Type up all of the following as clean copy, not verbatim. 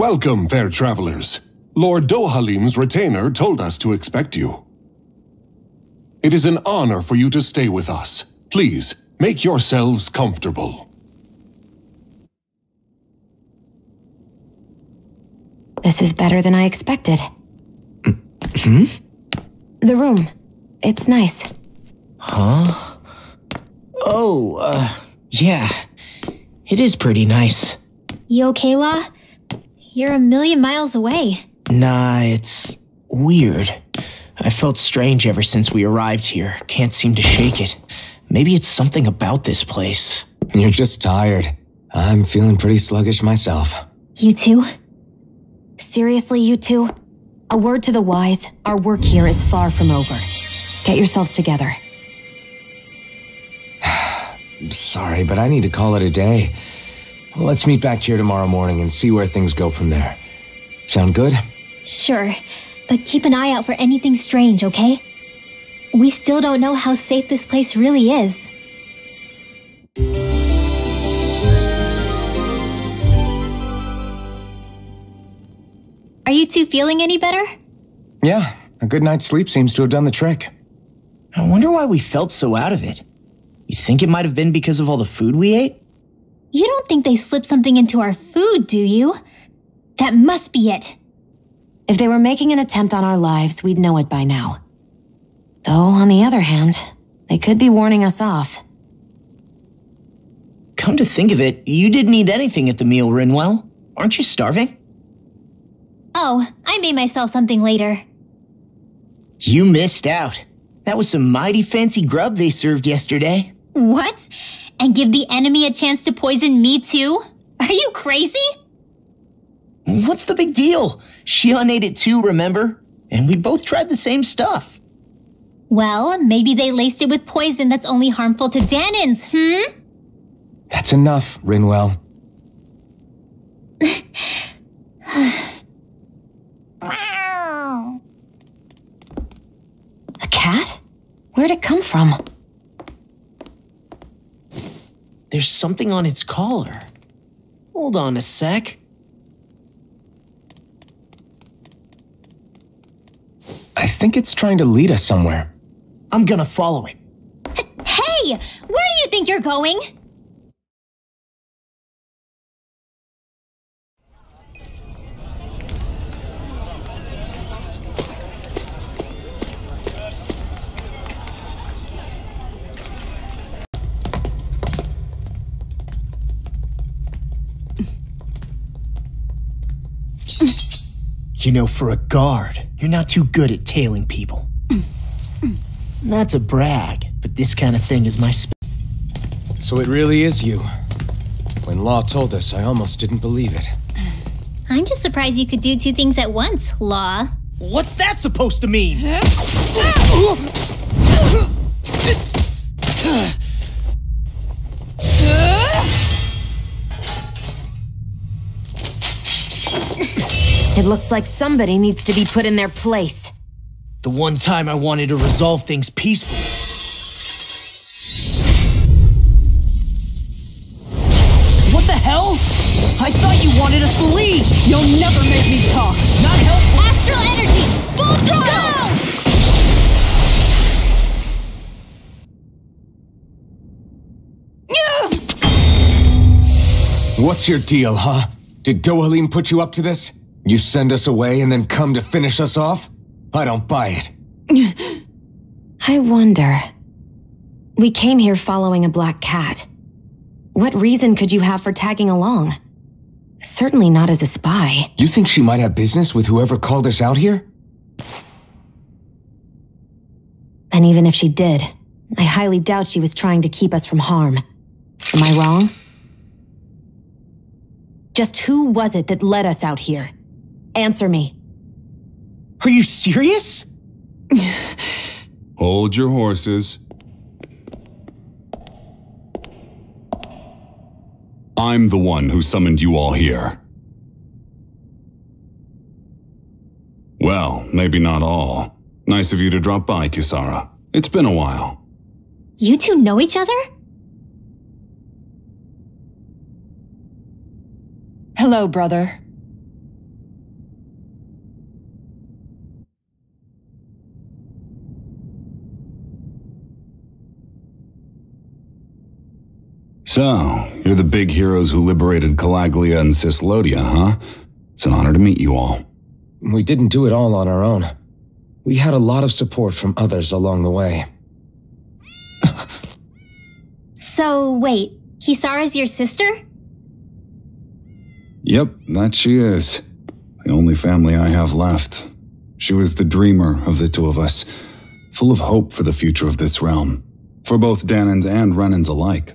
Welcome, fair travelers. Lord Dohalim's retainer told us to expect you. It is an honor for you to stay with us. Please, make yourselves comfortable. This is better than I expected. Hmm? The room. It's nice. Huh? Oh, yeah. It is pretty nice. You okay, La? You're a million miles away. Nah, it's weird. I felt strange ever since we arrived here. Can't seem to shake it. Maybe it's something about this place. You're just tired. I'm feeling pretty sluggish myself. You too? Seriously, you two? A word to the wise, our work here is far from over. Get yourselves together. Sorry, but I need to call it a day. Let's meet back here tomorrow morning and see where things go from there. Sound good? Sure, but keep an eye out for anything strange, okay? We still don't know how safe this place really is. Are you two feeling any better? Yeah, a good night's sleep seems to have done the trick. I wonder why we felt so out of it. You think it might have been because of all the food we ate? You don't think they slipped something into our food, do you? That must be it. If they were making an attempt on our lives, we'd know it by now. Though, on the other hand, they could be warning us off. Come to think of it, you didn't eat anything at the meal, Rinwell. Aren't you starving? Oh, I made myself something later. You missed out. That was some mighty fancy grub they served yesterday. What? And give the enemy a chance to poison me too? Are you crazy? What's the big deal? Shion ate it too, remember? And we both tried the same stuff. Well, maybe they laced it with poison that's only harmful to Danins, That's enough, Rinwell. A cat? Where'd it come from? There's something on its collar. Hold on a sec. I think it's trying to lead us somewhere. I'm gonna follow it. Hey! Where do you think you're going? You know, for a guard, you're not too good at tailing people. Not to brag, but this kind of thing is my So it really is you. When Law told us, I almost didn't believe it. I'm just surprised you could do two things at once, Law. What's that supposed to mean? It looks like somebody needs to be put in their place. The one time I wanted to resolve things peacefully. What the hell? I thought you wanted us to leave! You'll never make me talk! Not helpful! Astral energy! Full throttle! What's your deal, huh? Did Dohalim put you up to this? You send us away and then come to finish us off? I don't buy it. I wonder. We came here following a black cat. What reason could you have for tagging along? Certainly not as a spy. You think she might have business with whoever called us out here? And even if she did, I highly doubt she was trying to keep us from harm. Am I wrong? Just who was it that led us out here? Answer me. Are you serious? Hold your horses. I'm the one who summoned you all here. Well, maybe not all. Nice of you to drop by, Kisara. It's been a while. You two know each other? Hello, brother. So, you're the big heroes who liberated Calaglia and Cislodia, huh? It's an honor to meet you all. We didn't do it all on our own. We had a lot of support from others along the way. So, wait, Kisara's your sister? Yep, that she is. The only family I have left. She was the dreamer of the two of us, full of hope for the future of this realm, for both Dahnans and Renans alike.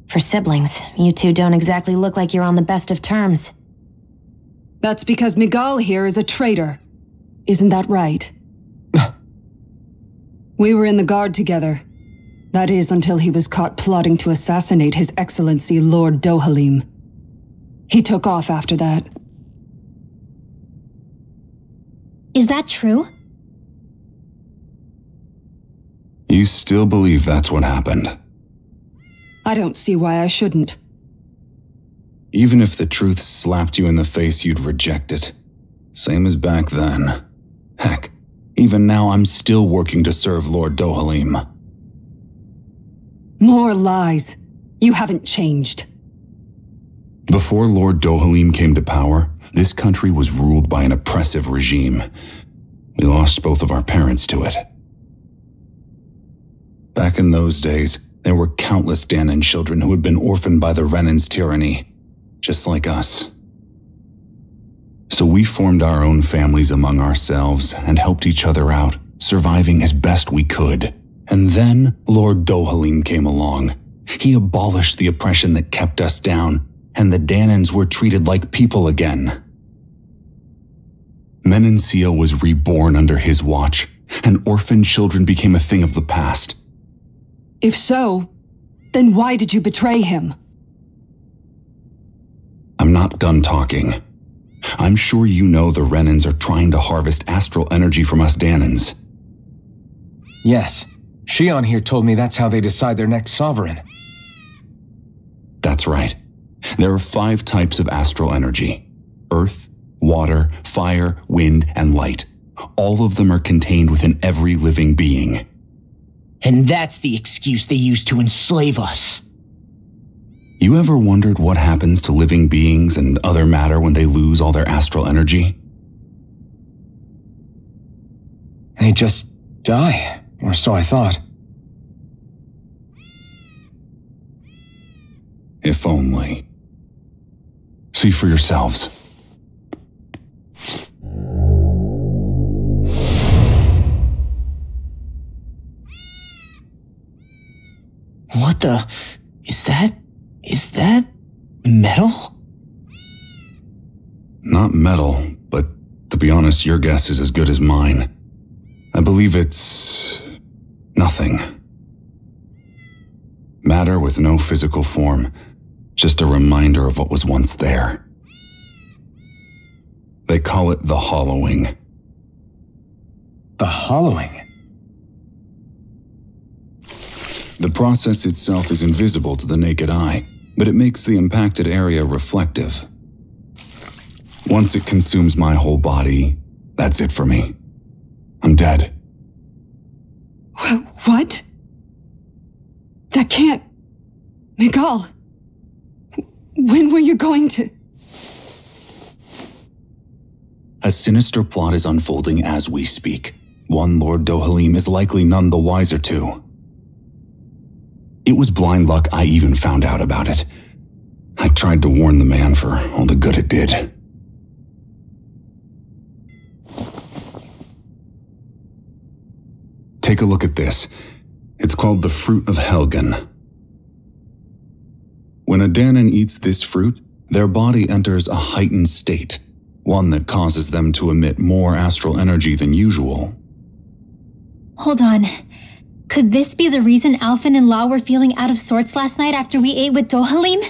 For siblings, you two don't exactly look like you're on the best of terms. That's because Miguel here is a traitor. Isn't that right? We were in the Guard together. That is, until he was caught plotting to assassinate His Excellency Lord Dohalim. He took off after that. Is that true? You still believe that's what happened? I don't see why I shouldn't. Even if the truth slapped you in the face, you'd reject it. Same as back then. Heck, even now I'm still working to serve Lord Dohalim. More lies. You haven't changed. Before Lord Dohalim came to power, this country was ruled by an oppressive regime. We lost both of our parents to it. Back in those days, there were countless Dahnan children who had been orphaned by the Renan's tyranny, just like us. So we formed our own families among ourselves and helped each other out, surviving as best we could. And then Lord Dohalim came along. He abolished the oppression that kept us down, and the Dahnans were treated like people again. Menancia was reborn under his watch, and orphaned children became a thing of the past. If so, then why did you betray him? I'm not done talking. I'm sure you know the Renans are trying to harvest astral energy from us Dahnans. Yes, Shion here told me that's how they decide their next sovereign. That's right. There are 5 types of astral energy: earth, water, fire, wind, and light. All of them are contained within every living being. And that's the excuse they use to enslave us. You ever wondered what happens to living beings and other matter when they lose all their astral energy? They just die, or so I thought. If only. See for yourselves. What the... Is that metal? Not metal, but to be honest, your guess is as good as mine. I believe it's... nothing. Matter with no physical form, just a reminder of what was once there. They call it the hollowing. The hollowing? The process itself is invisible to the naked eye, but it makes the impacted area reflective. Once it consumes my whole body, that's it for me. I'm dead. What? That can't... Miguel, when were you going to... A sinister plot is unfolding as we speak. One Lord Dohalim is likely none the wiser to. It was blind luck I even found out about it. I tried to warn the man for all the good it did. Take a look at this. It's called the Fruit of Helgen. When a Dahnan eats this fruit, their body enters a heightened state, one that causes them to emit more astral energy than usual. Hold on. Could this be the reason Alphen and Law were feeling out of sorts last night after we ate with Dohalim?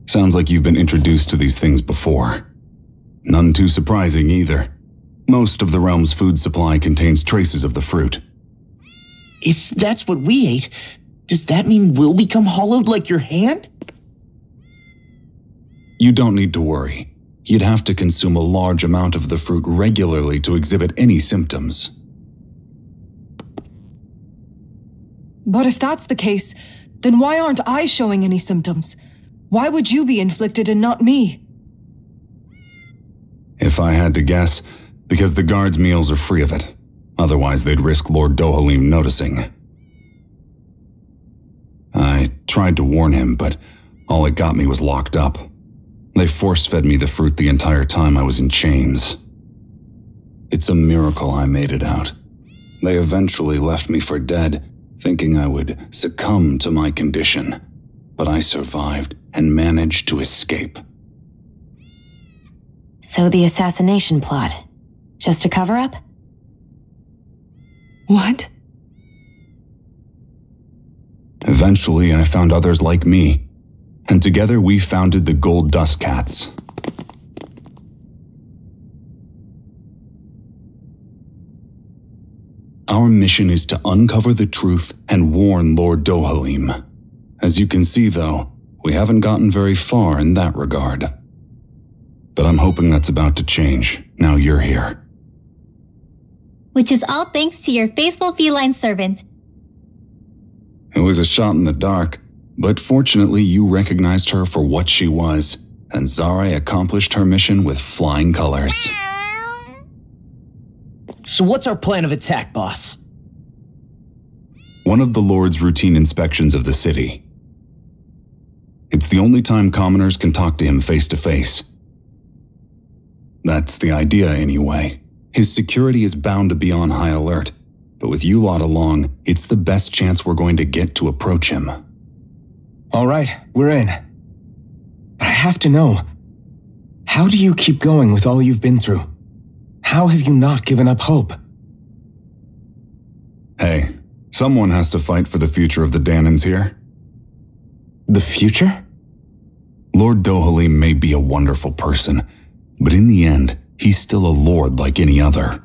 Sounds like you've been introduced to these things before. None too surprising either. Most of the realm's food supply contains traces of the fruit. If that's what we ate, does that mean we'll become hollowed like your hand? You don't need to worry. You'd have to consume a large amount of the fruit regularly to exhibit any symptoms. But if that's the case, Then why aren't I showing any symptoms? Why would you be inflicted and not me? If I had to guess, because the guards' meals are free of it. Otherwise, they'd risk Lord Dohalim noticing. I tried to warn him, but all it got me was locked up. They force-fed me the fruit the entire time I was in chains. It's a miracle I made it out. They eventually left me for dead, thinking I would succumb to my condition. But I survived and managed to escape. So the assassination plot, just a cover-up? What? Eventually, I found others like me, and together we founded the Gold Dust Cats. Our mission is to uncover the truth and warn Lord Dohalim. As you can see, though, we haven't gotten very far in that regard. But I'm hoping that's about to change, now you're here. Which is all thanks to your faithful feline servant. It was a shot in the dark, but fortunately you recognized her for what she was, and Zare accomplished her mission with flying colors. So what's our plan of attack, boss? One of the Lord's routine inspections of the city. It's the only time commoners can talk to him face to face. That's the idea anyway. His security is bound to be on high alert, but with you lot along, it's the best chance we're going to get to approach him. All right, we're in. But I have to know, how do you keep going with all you've been through? How have you not given up hope? Hey, someone has to fight for the future of the Danans here. The future? Lord Dohalim may be a wonderful person, but in the end, he's still a lord like any other.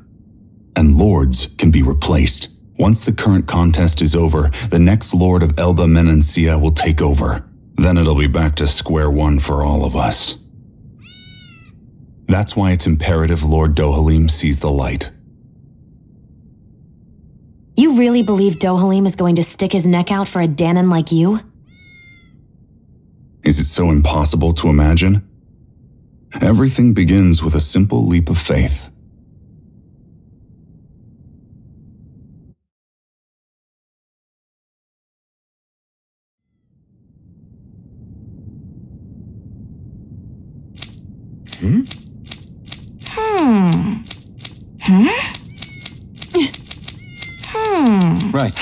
And lords can be replaced. Once the current contest is over, the next lord of Elba Menancia will take over. Then it'll be back to square one for all of us. That's why it's imperative Lord Dohalim sees the light. You really believe Dohalim is going to stick his neck out for a Danan like you? Is it so impossible to imagine? Everything begins with a simple leap of faith. Right.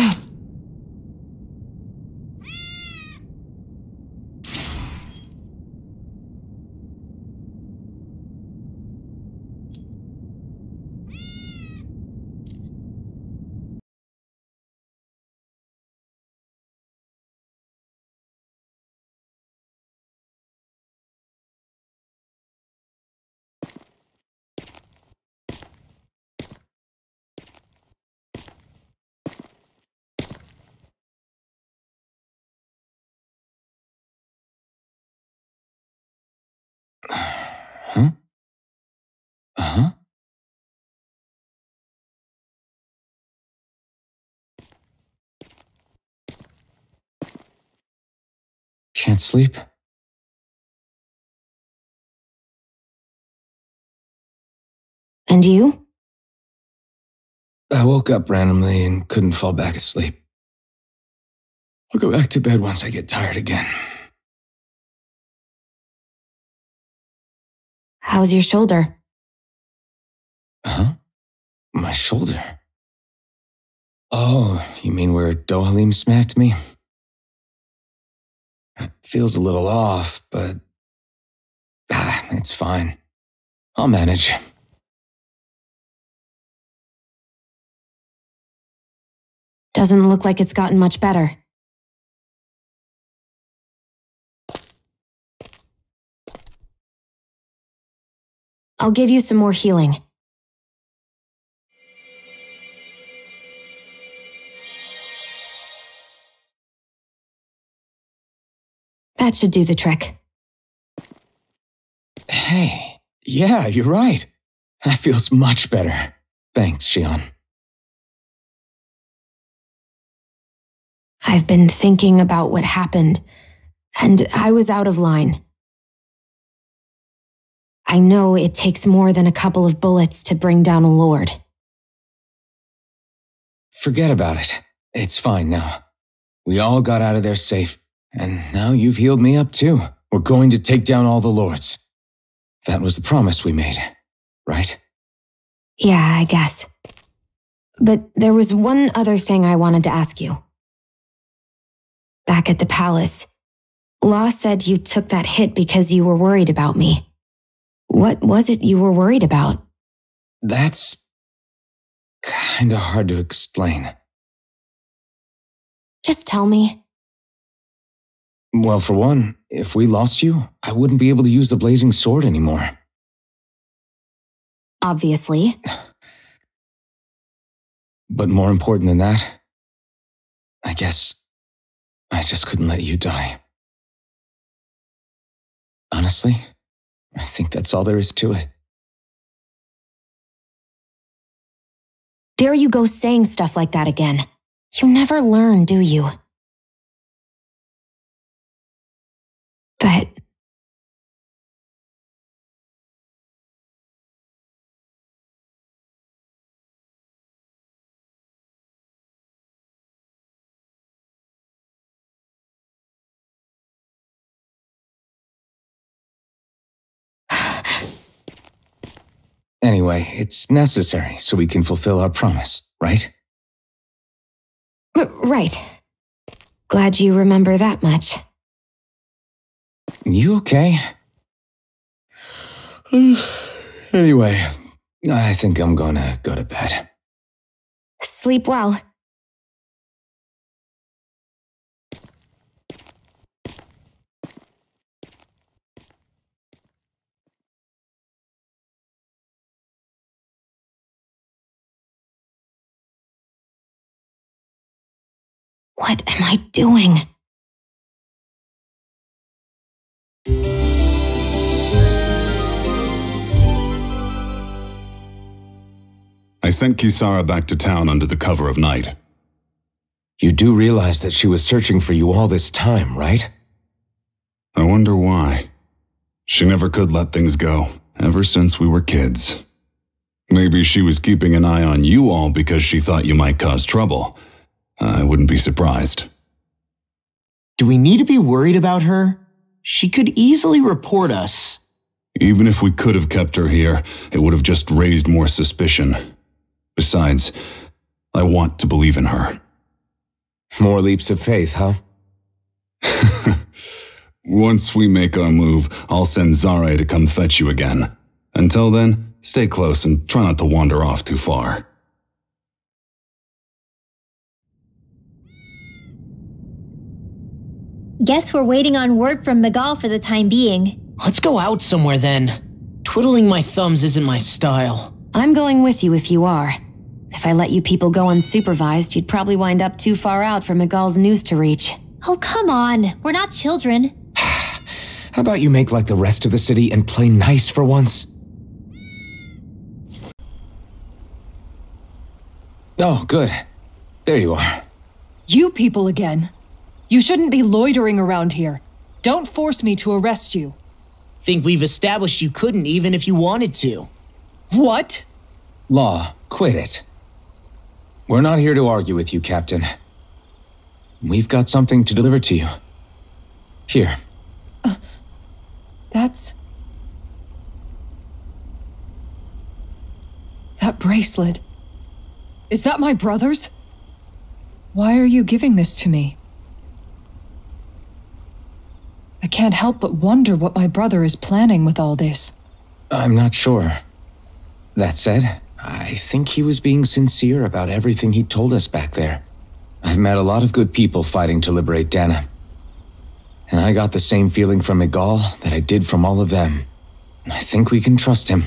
Huh? Uh-huh. Can't sleep. And you? I woke up randomly and couldn't fall back asleep. I'll go back to bed once I get tired again. How's your shoulder? Huh? My shoulder? Oh, you mean where Dohalim smacked me? It feels a little off, but... it's fine. I'll manage. Doesn't look like it's gotten much better. I'll give you some more healing. That should do the trick. Hey, yeah, you're right. That feels much better. Thanks, Xion. I've been thinking about what happened, and I was out of line. I know it takes more than a couple of bullets to bring down a lord. Forget about it. It's fine now. We all got out of there safe, and now you've healed me up too. We're going to take down all the lords. That was the promise we made, right? Yeah, I guess. But there was one other thing I wanted to ask you. Back at the palace, Law said you took that hit because you were worried about me. What was it you were worried about? That's kinda hard to explain. Just tell me. Well, for one, if we lost you, I wouldn't be able to use the blazing sword anymore. Obviously. But more important than that, I guess I just couldn't let you die. Honestly, I think that's all there is to it. There you go saying stuff like that again. You never learn, do you? But... Anyway, it's necessary so we can fulfill our promise, right? Right. Glad you remember that much. You okay? Anyway, I think I'm gonna go to bed. Sleep well. What am I doing? I sent Kisara back to town under the cover of night. You do realize that she was searching for you all this time, right? I wonder why. She never could let things go, ever since we were kids. Maybe she was keeping an eye on you all because she thought you might cause trouble. I wouldn't be surprised. Do we need to be worried about her? She could easily report us. Even if we could have kept her here, it would have just raised more suspicion. Besides, I want to believe in her. More leaps of faith, huh? Once we make our move, I'll send Zare to come fetch you again. Until then, stay close and try not to wander off too far. Guess we're waiting on word from Miguel for the time being. Let's go out somewhere then. Twiddling my thumbs isn't my style. I'm going with you if you are. If I let you people go unsupervised, you'd probably wind up too far out for Miguel's news to reach. Oh, come on. We're not children. How about you make like the rest of the city and play nice for once? Oh, good. There you are. You people again. You shouldn't be loitering around here. Don't force me to arrest you. Think we've established you couldn't even if you wanted to. What? Law, quit it. We're not here to argue with you, Captain. We've got something to deliver to you. Here. That's... That bracelet. Is that my brother's? Why are you giving this to me? I can't help but wonder what my brother is planning with all this. I'm not sure. That said, I think he was being sincere about everything he told us back there. I've met a lot of good people fighting to liberate Dana. And I got the same feeling from Miguel that I did from all of them. I think we can trust him.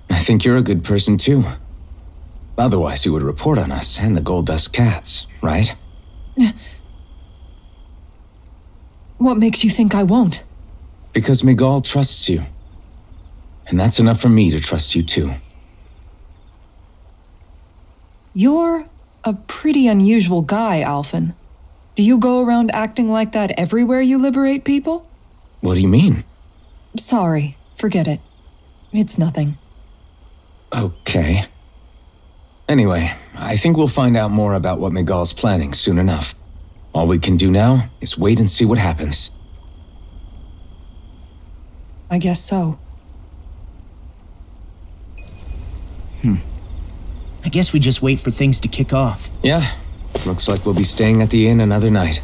I think you're a good person too. Otherwise you would report on us and the Gold Dust Cats, right? What makes you think I won't? Because Miguel trusts you. And that's enough for me to trust you too. You're a pretty unusual guy, Alphen. Do you go around acting like that everywhere you liberate people? What do you mean? Sorry, forget it. It's nothing. Okay. Anyway, I think we'll find out more about what Miguel's planning soon enough. All we can do now is wait and see what happens. I guess so. I guess we just wait for things to kick off. Yeah, looks like we'll be staying at the inn another night.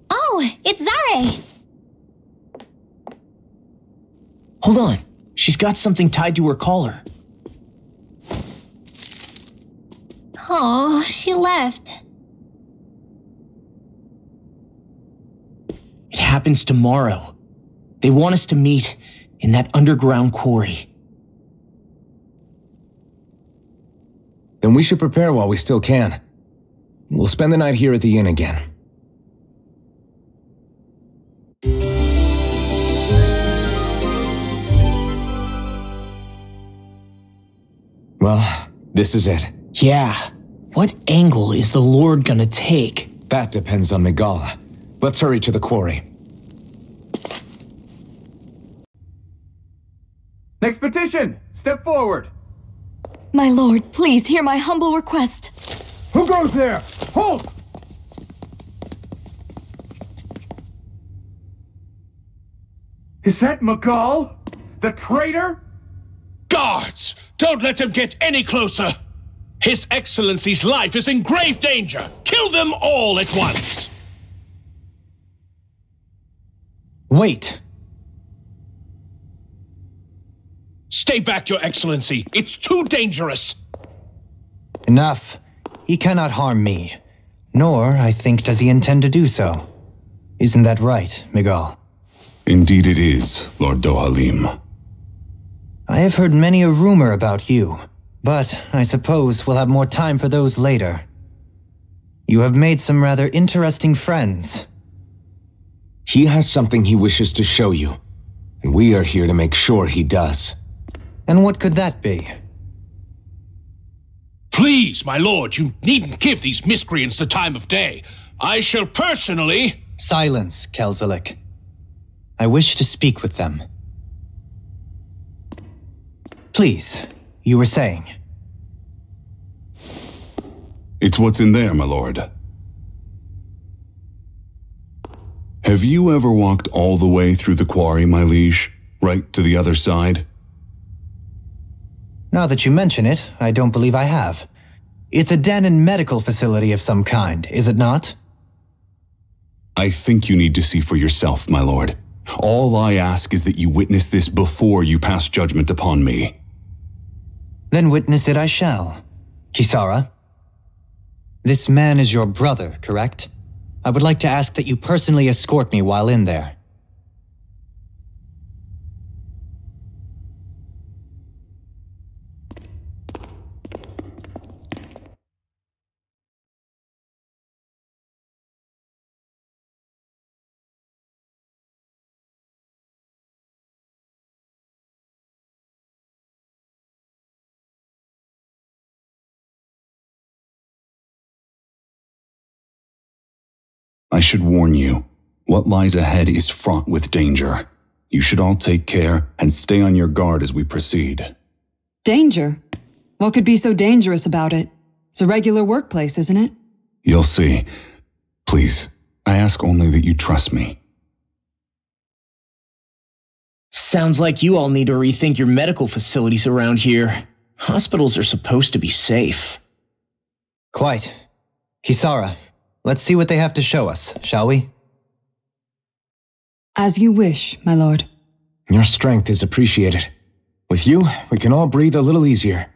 Oh, it's Zare! Hold on. She's got something tied to her collar. Oh, she left. It happens tomorrow. They want us to meet in that underground quarry. Then we should prepare while we still can. We'll spend the night here at the inn again. Well, this is it. Yeah. What angle is the Lord gonna take? That depends on Miguel. Let's hurry to the quarry. Next petition! Step forward! My lord, please hear my humble request. Who goes there? Halt! Is that Miguel? The traitor? Guards! Don't let them get any closer! His Excellency's life is in grave danger! Kill them all at once! Wait. Stay back, Your Excellency! It's too dangerous! Enough. He cannot harm me. Nor, I think, does he intend to do so. Isn't that right, Miguel? Indeed it is, Lord Dohalim. I have heard many a rumor about you, but I suppose we'll have more time for those later. You have made some rather interesting friends. He has something he wishes to show you, and we are here to make sure he does. And what could that be? Please, my lord, you needn't give these miscreants the time of day. I shall personally— Silence, Kelzelik. I wish to speak with them. Please, you were saying. It's what's in there, my lord. Have you ever walked all the way through the quarry, my liege? Right to the other side? Now that you mention it, I don't believe I have. It's a Dahnan medical facility of some kind, is it not? I think you need to see for yourself, my lord. All I ask is that you witness this before you pass judgment upon me. Then witness it I shall. Kisara? This man is your brother, correct? I would like to ask that you personally escort me while in there. I should warn you, what lies ahead is fraught with danger. You should all take care and stay on your guard as we proceed. Danger? What could be so dangerous about it? It's a regular workplace, isn't it? You'll see. Please, I ask only that you trust me. Sounds like you all need to rethink your medical facilities around here. Hospitals are supposed to be safe. Quite. Kisara, let's see what they have to show us, shall we? As you wish, my lord. Your strength is appreciated. With you, we can all breathe a little easier.